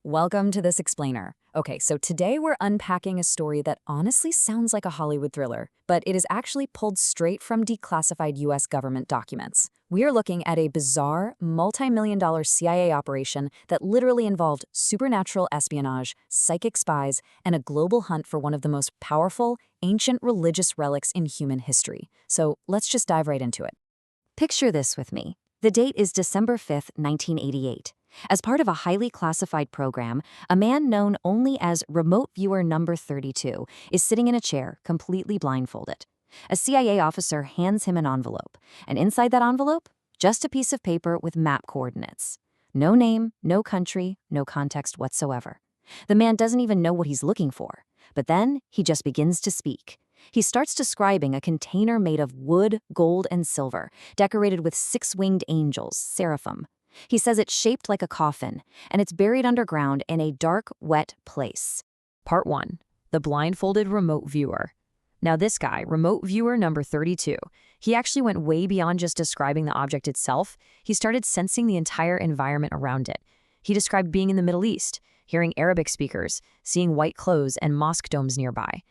Welcome to This Explainer. Okay, so today we're unpacking a story that honestly sounds like a Hollywood thriller, but it is actually pulled straight from declassified US government documents. We are looking at a bizarre, multi-million-dollar CIA operation that literally involved supernatural espionage, psychic spies, and a global hunt for one of the most powerful, ancient religious relics in human history. So let's just dive right into it. Picture this with me. The date is December 5th, 1988. As part of a highly classified program, a man known only as Remote Viewer Number 32 is sitting in a chair, completely blindfolded. A CIA officer hands him an envelope, and inside that envelope, just a piece of paper with map coordinates. No name, no country, no context whatsoever. The man doesn't even know what he's looking for, but then he just begins to speak. He starts describing a container made of wood, gold, and silver, decorated with six-winged angels, seraphim. He says it's shaped like a coffin, and it's buried underground in a dark, wet place. Part 1. The Blindfolded Remote Viewer. Now this guy, Remote Viewer Number 32, he actually went way beyond just describing the object itself. He started sensing the entire environment around it. He described being in the Middle East, hearing Arabic speakers, seeing white clothes and mosque domes nearby.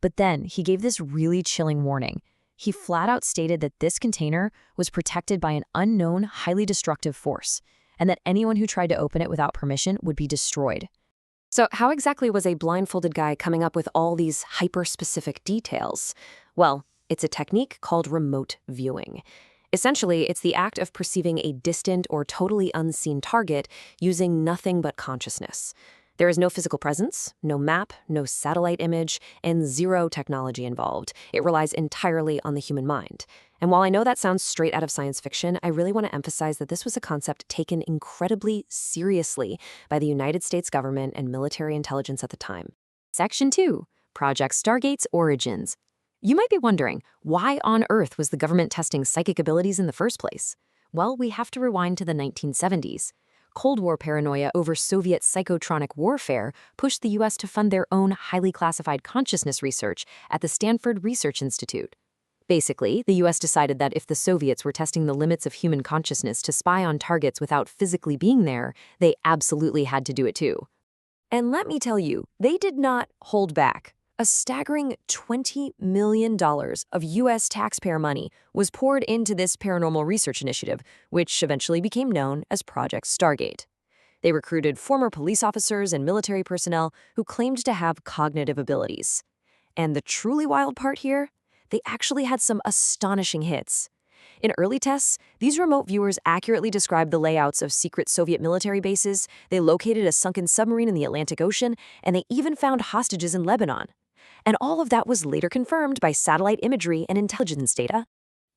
But then he gave this really chilling warning. He flat out stated that this container was protected by an unknown, highly destructive force, and that anyone who tried to open it without permission would be destroyed. So how exactly was a blindfolded guy coming up with all these hyper-specific details? Well, it's a technique called remote viewing. Essentially, it's the act of perceiving a distant or totally unseen target using nothing but consciousness. There is no physical presence, no map, no satellite image, and zero technology involved. It relies entirely on the human mind. And while I know that sounds straight out of science fiction, I really want to emphasize that this was a concept taken incredibly seriously by the United States government and military intelligence at the time. Section 2. Project Stargate's origins. You might be wondering, why on earth was the government testing psychic abilities in the first place? Well, we have to rewind to the 1970s. Cold War paranoia over Soviet psychotronic warfare pushed the U.S. to fund their own highly classified consciousness research at the Stanford Research Institute. Basically, the U.S. decided that if the Soviets were testing the limits of human consciousness to spy on targets without physically being there, they absolutely had to do it too. And let me tell you, they did not hold back. A staggering $20 million of U.S. taxpayer money was poured into this paranormal research initiative, which eventually became known as Project Stargate. They recruited former police officers and military personnel who claimed to have cognitive abilities. And the truly wild part here? They actually had some astonishing hits. In early tests, these remote viewers accurately described the layouts of secret Soviet military bases, they located a sunken submarine in the Atlantic Ocean, and they even found hostages in Lebanon. And all of that was later confirmed by satellite imagery and intelligence data.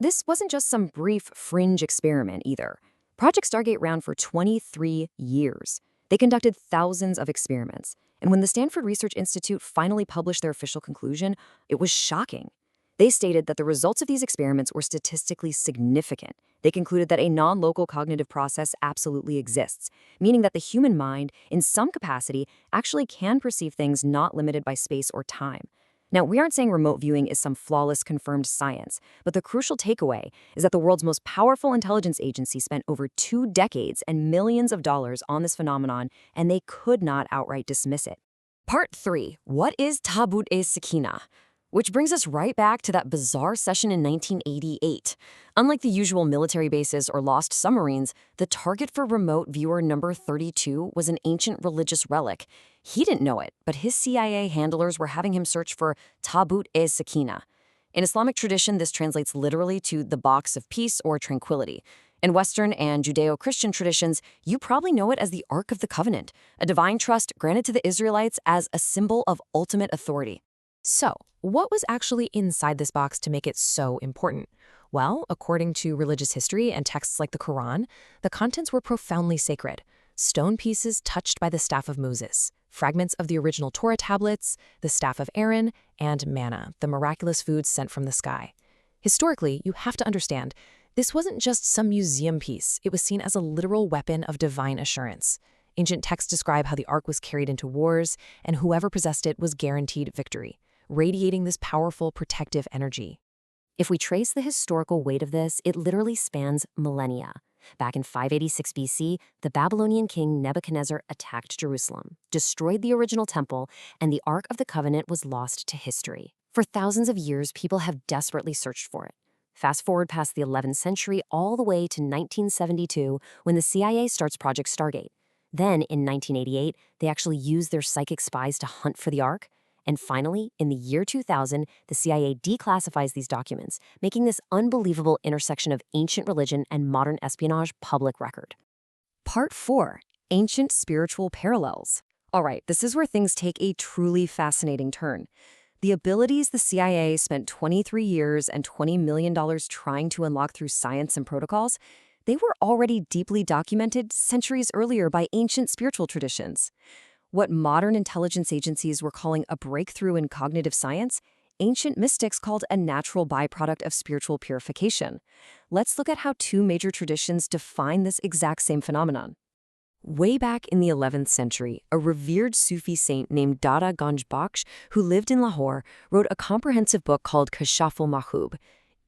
This wasn't just some brief fringe experiment either. Project Stargate ran for 23 years. They conducted thousands of experiments, and when the Stanford Research Institute finally published their official conclusion, it was shocking. They stated that the results of these experiments were statistically significant. They concluded that a non-local cognitive process absolutely exists, meaning that the human mind, in some capacity, actually can perceive things not limited by space or time. Now, we aren't saying remote viewing is some flawless confirmed science, but the crucial takeaway is that the world's most powerful intelligence agency spent over 2 decades and millions of dollars on this phenomenon, and they could not outright dismiss it. Part 3. What is Tabut-e-Sakinah? Which brings us right back to that bizarre session in 1988. Unlike the usual military bases or lost submarines, the target for Remote Viewer Number 32 was an ancient religious relic. He didn't know it, but his CIA handlers were having him search for Tabut-e-Sakinah. In Islamic tradition, this translates literally to the box of peace or tranquility. In Western and Judeo-Christian traditions, you probably know it as the Ark of the Covenant, a divine trust granted to the Israelites as a symbol of ultimate authority. So, what was actually inside this box to make it so important? Well, according to religious history and texts like the Quran, the contents were profoundly sacred. Stone pieces touched by the staff of Moses, fragments of the original Torah tablets, the staff of Aaron, and manna, the miraculous food sent from the sky. Historically, you have to understand, this wasn't just some museum piece. It was seen as a literal weapon of divine assurance. Ancient texts describe how the ark was carried into wars, and whoever possessed it was guaranteed victory, radiating this powerful protective energy. If we trace the historical weight of this, it literally spans millennia. Back in 586 BC, the Babylonian king Nebuchadnezzar attacked Jerusalem, destroyed the original temple, and the Ark of the Covenant was lost to history. For thousands of years, people have desperately searched for it. Fast forward past the 11th century all the way to 1972 when the CIA starts Project Stargate. Then, in 1988, they actually used their psychic spies to hunt for the Ark. And finally, in the year 2000, the CIA declassifies these documents, making this unbelievable intersection of ancient religion and modern espionage public record. Part 4. Ancient Spiritual Parallels. All right, this is where things take a truly fascinating turn. The abilities the CIA spent 23 years and $20 million trying to unlock through science and protocols, they were already deeply documented centuries earlier by ancient spiritual traditions. What modern intelligence agencies were calling a breakthrough in cognitive science, ancient mystics called a natural byproduct of spiritual purification. Let's look at how two major traditions define this exact same phenomenon. Way back in the 11th century, a revered Sufi saint named Dada Ganj Bakhsh, who lived in Lahore, wrote a comprehensive book called Kashaful Mahub.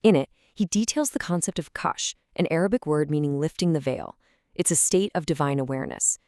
In it, he details the concept of kash, an Arabic word meaning lifting the veil. It's a state of divine awareness.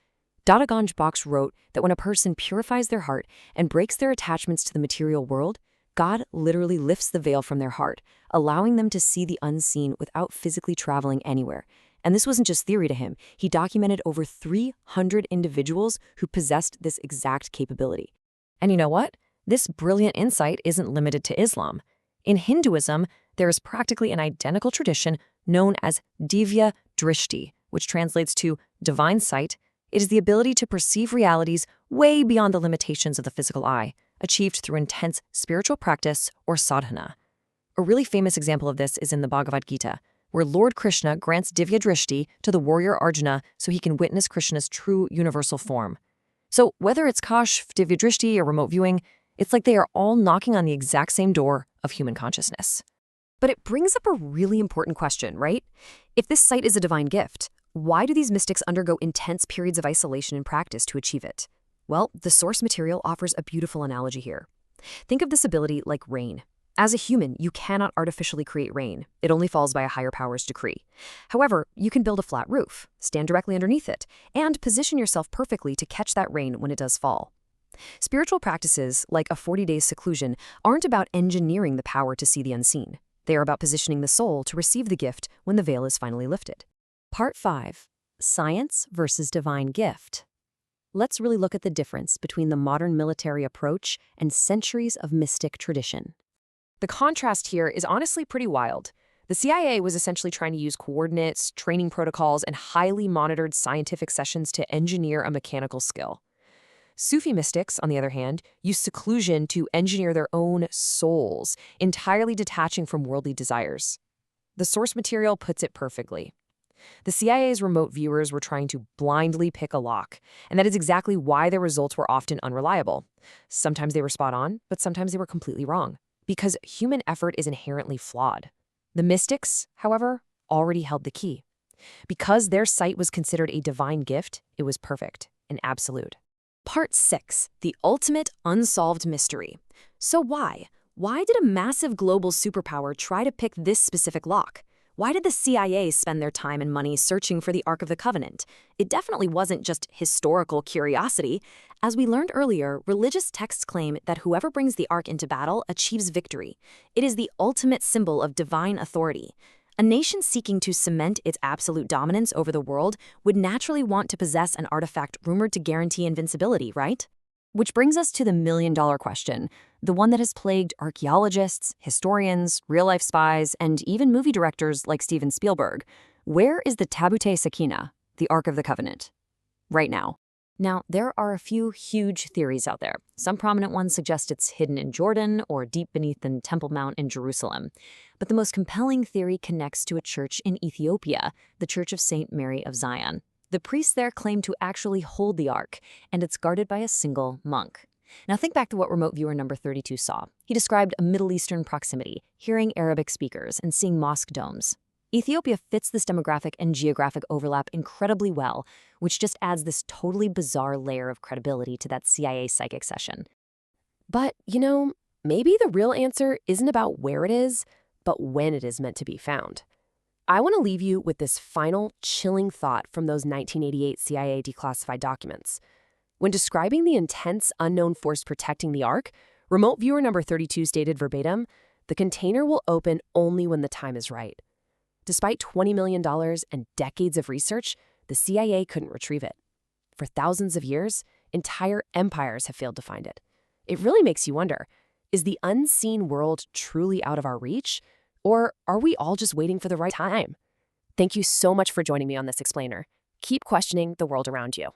Dada Ganj Bakhsh wrote that when a person purifies their heart and breaks their attachments to the material world, God literally lifts the veil from their heart, allowing them to see the unseen without physically traveling anywhere. And this wasn't just theory to him. He documented over 300 individuals who possessed this exact capability. And you know what? This brilliant insight isn't limited to Islam. In Hinduism, there is practically an identical tradition known as Divya Drishti, which translates to divine sight. It is the ability to perceive realities way beyond the limitations of the physical eye, achieved through intense spiritual practice or sadhana. A really famous example of this is in the Bhagavad Gita, where Lord Krishna grants Divya Drishti to the warrior Arjuna so he can witness Krishna's true universal form. So whether it's Kash, Divya Drishti, or remote viewing, it's like they are all knocking on the exact same door of human consciousness. But it brings up a really important question, right? If this sight is a divine gift, why do these mystics undergo intense periods of isolation and practice to achieve it? Well, the source material offers a beautiful analogy here. Think of this ability like rain. As a human, you cannot artificially create rain. It only falls by a higher power's decree. However, you can build a flat roof, stand directly underneath it, and position yourself perfectly to catch that rain when it does fall. Spiritual practices, like a 40-day seclusion, aren't about engineering the power to see the unseen. They are about positioning the soul to receive the gift when the veil is finally lifted. Part 5. Science versus divine gift. Let's really look at the difference between the modern military approach and centuries of mystic tradition. The contrast here is honestly pretty wild. The CIA was essentially trying to use coordinates, training protocols, and highly monitored scientific sessions to engineer a mechanical skill. Sufi mystics, on the other hand, use seclusion to engineer their own souls, entirely detaching from worldly desires. The source material puts it perfectly. The CIA's remote viewers were trying to blindly pick a lock, and that is exactly why their results were often unreliable. Sometimes they were spot on, but sometimes they were completely wrong, because human effort is inherently flawed. The mystics, however, already held the key. Because their sight was considered a divine gift, it was perfect and absolute. Part 6. The ultimate unsolved mystery. So why? Why did a massive global superpower try to pick this specific lock? Why did the CIA spend their time and money searching for the Ark of the Covenant? It definitely wasn't just historical curiosity. As we learned earlier, religious texts claim that whoever brings the Ark into battle achieves victory. It is the ultimate symbol of divine authority. A nation seeking to cement its absolute dominance over the world would naturally want to possess an artifact rumored to guarantee invincibility, right? Which brings us to the million-dollar question, the one that has plagued archaeologists, historians, real-life spies, and even movie directors like Steven Spielberg. Where is the Tabut-e-Sakinah, the Ark of the Covenant? Right now. Now, there are a few huge theories out there. Some prominent ones suggest it's hidden in Jordan or deep beneath the Temple Mount in Jerusalem. But the most compelling theory connects to a church in Ethiopia, the Church of St. Mary of Zion. The priests there claim to actually hold the Ark, and it's guarded by a single monk. Now think back to what remote viewer number 32 saw. He described a Middle Eastern proximity, hearing Arabic speakers, and seeing mosque domes. Ethiopia fits this demographic and geographic overlap incredibly well, which just adds this totally bizarre layer of credibility to that CIA psychic session. But, maybe the real answer isn't about where it is, but when it is meant to be found. I want to leave you with this final chilling thought from those 1988 CIA declassified documents. When describing the intense unknown force protecting the Ark, remote viewer number 32 stated verbatim, "The container will open only when the time is right." Despite $20 million and decades of research, the CIA couldn't retrieve it. For thousands of years, entire empires have failed to find it. It really makes you wonder, is the unseen world truly out of our reach? Or are we all just waiting for the right time? Thank you so much for joining me on this explainer. Keep questioning the world around you.